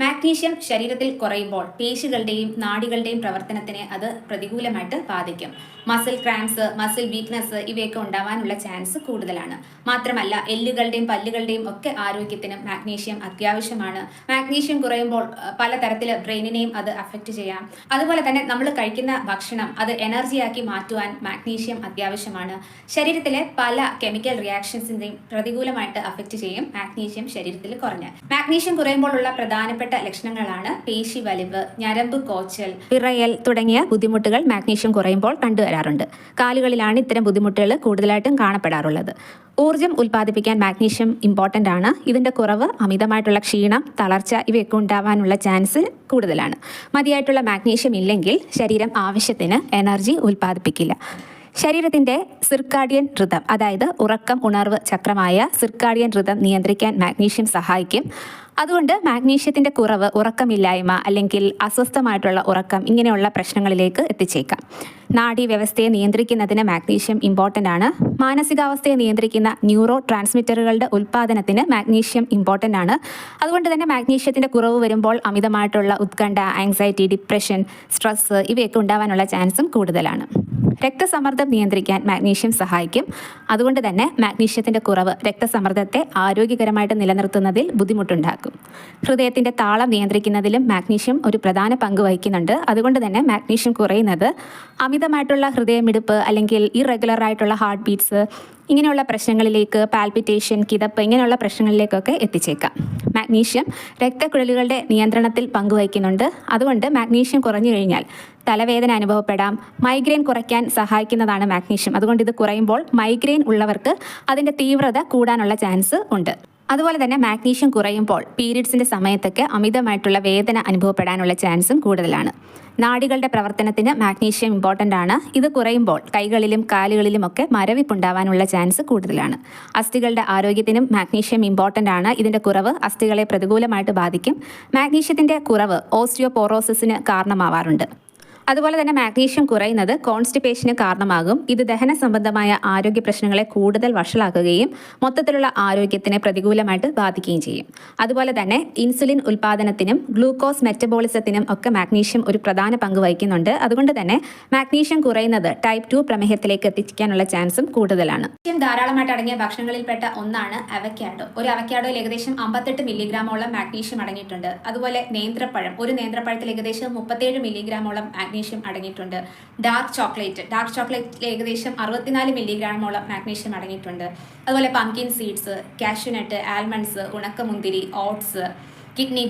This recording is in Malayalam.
മാഗ്നീഷ്യം ശരീരത്തിൽ കുറയുമ്പോൾ പേശികളുടെയും നാഡികളുടെയും പ്രവർത്തനത്തിനെ അത് പ്രതികൂലമായിട്ട് ബാധിക്കും. മസിൽ ക്രാംസ്, മസിൽ വീക്ക്നെസ് ഇവയൊക്കെ ഉണ്ടാവാനുള്ള ചാൻസ് കൂടുതലാണ്. മാത്രമല്ല എല്ലുകളുടെയും പല്ലുകളുടെയും ഒക്കെ ആരോഗ്യത്തിനും മാഗ്നീഷ്യം അത്യാവശ്യമാണ്. മാഗ്നീഷ്യം കുറയുമ്പോൾ പലതരത്തിൽ ബ്രെയിനിനെയും അത് അഫക്റ്റ് ചെയ്യാം. അതുപോലെ തന്നെ നമ്മൾ കഴിക്കുന്ന ഭക്ഷണം അത് എനർജിയാക്കി മാറ്റുവാൻ മാഗ്നീഷ്യം അത്യാവശ്യമാണ്. ശരീരത്തിലെ പല കെമിക്കൽ റിയാക്ഷൻസിന്റെയും പ്രതികൂലമായിട്ട് അഫക്റ്റ് ചെയ്യും മാഗ്നീഷ്യം ശരീരത്തിൽ കുറഞ്ഞാൽ. മാഗ്നീഷ്യം കുറയുമ്പോഴുള്ള പ്രധാനപ്പെട്ട ലക്ഷണങ്ങളാണ് പേശി വലിവ്, ഞരമ്പ് കോച്ചൽ, വിറയൽ തുടങ്ങിയ ബുദ്ധിമുട്ടുകൾ മാഗ്നീഷ്യം കുറയുമ്പോൾ കണ്ടുവരാറുണ്ട്. കാലുകളിലാണ് ഇത്തരം ബുദ്ധിമുട്ടുകൾ കൂടുതലായിട്ടും കാണപ്പെടാറുള്ളത്. ഊർജ്ജം ഉൽപ്പാദിപ്പിക്കാൻ മാഗ്നീഷ്യം ഇമ്പോർട്ടൻ്റ് ആണ്. ഇതിൻ്റെ കുറവ് അമിതമായിട്ടുള്ള ക്ഷീണം, തളർച്ച ഇവയൊക്കെ ഉണ്ടാവാനുള്ള ചാൻസ് കൂടുതലാണ്. മതിയായിട്ടുള്ള മാഗ്നീഷ്യം ഇല്ലെങ്കിൽ ശരീരം ആവശ്യത്തിന് എനർജി ഉൽപ്പാദിപ്പിക്കില്ല. ശരീരത്തിൻ്റെ സിർക്കാഡിയൻ ഋതം, അതായത് ഉറക്കം ഉണർവ് ചക്രമായ സിർക്കാഡിയൻ ഋതം നിയന്ത്രിക്കാൻ മാഗ്നീഷ്യം സഹായിക്കും. അതുകൊണ്ട് മാഗ്നീഷ്യത്തിൻ്റെ കുറവ് ഉറക്കമില്ലായ്മ അല്ലെങ്കിൽ അസ്വസ്ഥമായിട്ടുള്ള ഉറക്കം ഇങ്ങനെയുള്ള പ്രശ്നങ്ങളിലേക്ക് എത്തിച്ചേക്കാം. നാഡീവ്യവസ്ഥയെ നിയന്ത്രിക്കുന്നതിന് മാഗ്നീഷ്യം ഇമ്പോർട്ടൻ്റ് ആണ്. മാനസികാവസ്ഥയെ നിയന്ത്രിക്കുന്ന ന്യൂറോ ട്രാൻസ്മിറ്ററുകളുടെ ഉൽപ്പാദനത്തിന് മാഗ്നീഷ്യം ഇമ്പോർട്ടൻ്റ് ആണ്. അതുകൊണ്ട് തന്നെ മാഗ്നീഷ്യത്തിൻ്റെ കുറവ് വരുമ്പോൾ അമിതമായിട്ടുള്ള ഉത്കണ്ഠ, ആങ്സൈറ്റി, ഡിപ്രഷൻ, സ്ട്രെസ് ഇവയൊക്കെ ഉണ്ടാവാനുള്ള ചാൻസും കൂടുതലാണ്. രക്തസമ്മർദ്ദം നിയന്ത്രിക്കാൻ മാഗ്നീഷ്യം സഹായിക്കും. അതുകൊണ്ട് തന്നെ മാഗ്നീഷ്യത്തിൻ്റെ കുറവ് രക്തസമ്മർദ്ദത്തെ ആരോഗ്യകരമായിട്ട് നിലനിർത്തുന്നതിൽ ബുദ്ധിമുട്ടുണ്ടാക്കും. ഹൃദയത്തിൻ്റെ താളം നിയന്ത്രിക്കുന്നതിലും മാഗ്നീഷ്യം ഒരു പ്രധാന പങ്ക് വഹിക്കുന്നുണ്ട്. അതുകൊണ്ട് തന്നെ മാഗ്നീഷ്യം കുറയുന്നത് അമിതമായിട്ടുള്ള ഹൃദയമിടിപ്പ് അല്ലെങ്കിൽ ഇറഗുലർ ആയിട്ടുള്ള ഹാർട്ട് ബീറ്റ്സ് ഇങ്ങനെയുള്ള പ്രശ്നങ്ങളിലേക്ക്, പാൽപിറ്റേഷൻ, കിതപ്പ് ഇങ്ങനെയുള്ള പ്രശ്നങ്ങളിലേക്കൊക്കെ എത്തിച്ചേക്കാം. മാഗ്നീഷ്യം രക്തക്കുഴലുകളുടെ നിയന്ത്രണത്തിൽ പങ്കുവഹിക്കുന്നുണ്ട്. അതുകൊണ്ട് മാഗ്നീഷ്യം കുറഞ്ഞു കഴിഞ്ഞാൽ തലവേദന അനുഭവപ്പെടാം. മൈഗ്രെയിൻ കുറയ്ക്കാൻ സഹായിക്കുന്നതാണ് മാഗ്നീഷ്യം. അതുകൊണ്ട് ഇത് കുറയുമ്പോൾ മൈഗ്രെയിൻ ഉള്ളവർക്ക് അതിൻ്റെ തീവ്രത കൂടാനുള്ള ചാൻസ് ഉണ്ട്. അതുപോലെ തന്നെ മാഗ്നീഷ്യം കുറയുമ്പോൾ പീരിയഡ്സിൻ്റെ സമയത്തൊക്കെ അമിതമായിട്ടുള്ള വേദന അനുഭവപ്പെടാനുള്ള ചാൻസും കൂടുതലാണ്. നാഡികളുടെ പ്രവർത്തനത്തിന് മാഗ്നീഷ്യം ഇമ്പോർട്ടൻ്റ് ആണ്. ഇത് കുറയുമ്പോൾ കൈകളിലും കാലുകളിലുമൊക്കെ മരവിപ്പുണ്ടാവാനുള്ള ചാൻസ് കൂടുതലാണ്. അസ്ഥികളുടെ ആരോഗ്യത്തിനും മാഗ്നീഷ്യം ഇമ്പോർട്ടൻ്റ് ആണ്. ഇതിൻ്റെ കുറവ് അസ്ഥികളെ പ്രതികൂലമായിട്ട് ബാധിക്കും. മാഗ്നീഷ്യത്തിൻ്റെ കുറവ് ഓസ്റ്റിയോപോറോസിസിന് കാരണമാവാറുണ്ട്. അതുപോലെ തന്നെ മാഗ്നീഷ്യം കുറയുന്നത് കോൺസ്റ്റിപ്പേഷന് കാരണമാകും. ഇത് ദഹന സംബന്ധമായ ആരോഗ്യ പ്രശ്നങ്ങളെ കൂടുതൽ വഷളാക്കുകയും മൊത്തത്തിലുള്ള ആരോഗ്യത്തിനെ പ്രതികൂലമായിട്ട് ബാധിക്കുകയും ചെയ്യും. അതുപോലെ തന്നെ ഇൻസുലിൻ ഉൽപ്പാദനത്തിനും ഗ്ലൂക്കോസ് മെറ്റബോളിസത്തിനും ഒക്കെ മാഗ്നീഷ്യം ഒരു പ്രധാന പങ്ക് വഹിക്കുന്നുണ്ട്. അതുകൊണ്ട് തന്നെ മാഗ്നീഷ്യം കുറയുന്നത് ടൈപ്പ് 2 പ്രമേഹത്തിലേക്ക് എത്തിക്കാനുള്ള ചാൻസും കൂടുതലാണ്. ധാരാളമായിട്ട് അടങ്ങിയ ഭക്ഷണങ്ങളിൽപ്പെട്ട ഒന്നാണ് അവക്കാഡോ. ഒരു അവക്കാഡോയിൽ ഏകദേശം 58 മില്ലിഗ്രാമോളം മാഗ്നീഷ്യം അടങ്ങിയിട്ടുണ്ട്. അതുപോലെ നേന്ത്രപ്പഴം, ഒരു നേന്ത്രപ്പഴത്തിൽ ഏകദേശം 37 മില്ലിഗ്രാമോളം മാഗ്നീഷ്യം അടങ്ങിയിട്ടുണ്ട്. ഡാർക്ക് ചോക്ലേറ്റിൽ ഏകദേശം 64 മില്ലിഗ്രാമോളം മാഗ്നീഷ്യം അടങ്ങിയിട്ടുണ്ട്. അതുപോലെ പംകിൻ സീഡ്സ്, കാഷ്യൂനട്ട്, ആൽമണ്ട്സ്, ഉണക്കമുന്തിരി, ഓട്സ്, കിഡ്നി